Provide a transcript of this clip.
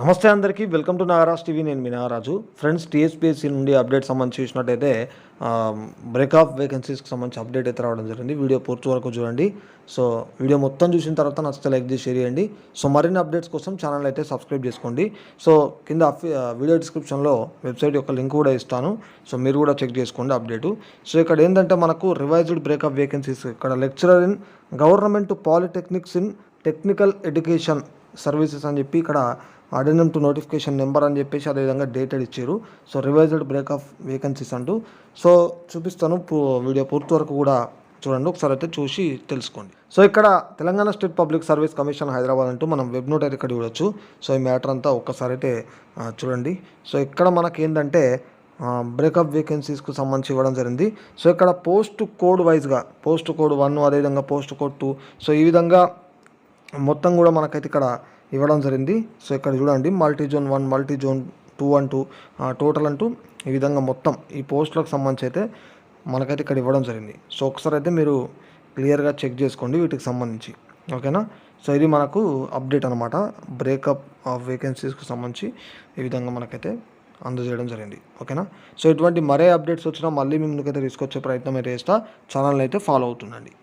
నమస్తే అందరికీ welcome to Nagaraj TV. నేను మీ నాగరాజు. ఫ్రెండ్స్, టీఎస్పీఎస్సీ నుండి అప్డేట్ సంబంధించి చూసినట్టయితే బ్రేక్ ఆఫ్ వేకెన్సీస్కి సంబంధించి అప్డేట్ అయితే రావడం జరిగింది. వీడియో పూర్తి వరకు చూడండి. సో వీడియో మొత్తం చూసిన తర్వాత నచ్చితే లైక్ చేసి షేర్ చేయండి. సో మరిన్ని అప్డేట్స్ కోసం ఛానల్ అయితే సబ్స్క్రైబ్ చేసుకోండి. సో కింద వీడియో డిస్క్రిప్షన్లో వెబ్సైట్ యొక్క లింక్ కూడా ఇస్తాను. సో మీరు కూడా చెక్ చేసుకోండి అప్డేటు. సో ఇక్కడ ఏంటంటే మనకు రివైజ్డ్ బ్రేక్ ఆఫ్ వేకెన్సీస్, ఇక్కడ lecturer in government polytechnics in technical education services అని చెప్పి ఇక్కడ అడెండం టు నోటిఫికేషన్ నెంబర్ అని చెప్పేసి అదేవిధంగా డేటెడ్ ఇచ్చారు. So revised break of vacancies అంటూ. సో చూపిస్తాను, వీడియో పూర్తి వరకు కూడా చూడండి, ఒకసారి అయితే చూసి తెలుసుకోండి. సో ఇక్కడ Telangana state public service commission Hyderabad అంటూ మనం వెబ్ నోట్ అయితే ఇక్కడ చూడొచ్చు. సో ఈ మ్యాటర్ అంతా ఒక్కసారి అయితే చూడండి. సో ఇక్కడ మనకి ఏంటంటే బ్రేకప్ వేకెన్సీస్కు సంబంధించి ఇవ్వడం జరిగింది. సో ఇక్కడ పోస్ట్ కోడ్ వైజ్గా పోస్ట్ కోడ్ 1 అదేవిధంగా పోస్ట్ కోడ్ 2, సో ఈ విధంగా మొత్తం కూడా మనకైతే ఇక్కడ ఇవ్వడం జరిగింది. సో ఇక్కడ చూడండి, మల్టీ జోన్ 1, మల్టీ జోన్ 2 అంటూ టోటల్ అంటూ ఈ విధంగా మొత్తం ఈ పోస్టులకు సంబంధించి అయితే మనకైతే ఇక్కడ ఇవ్వడం జరిగింది. సో ఒకసారి అయితే మీరు క్లియర్గా చెక్ చేసుకోండి వీటికి సంబంధించి, ఓకేనా. సో ఇది మనకు అప్డేట్ అనమాట. బ్రేకప్ ఆఫ్ వేకెన్సీస్కి సంబంధించి ఈ విధంగా మనకైతే అందజేయడం జరిగింది, ఓకేనా. సో ఇటువంటి మరే అప్డేట్స్ వచ్చినా మళ్ళీ మీ ముందుకైతే తీసుకొచ్చే ప్రయత్నం అయితే చేస్తా. ఛానల్ని అయితే ఫాలో అవుతుండండి.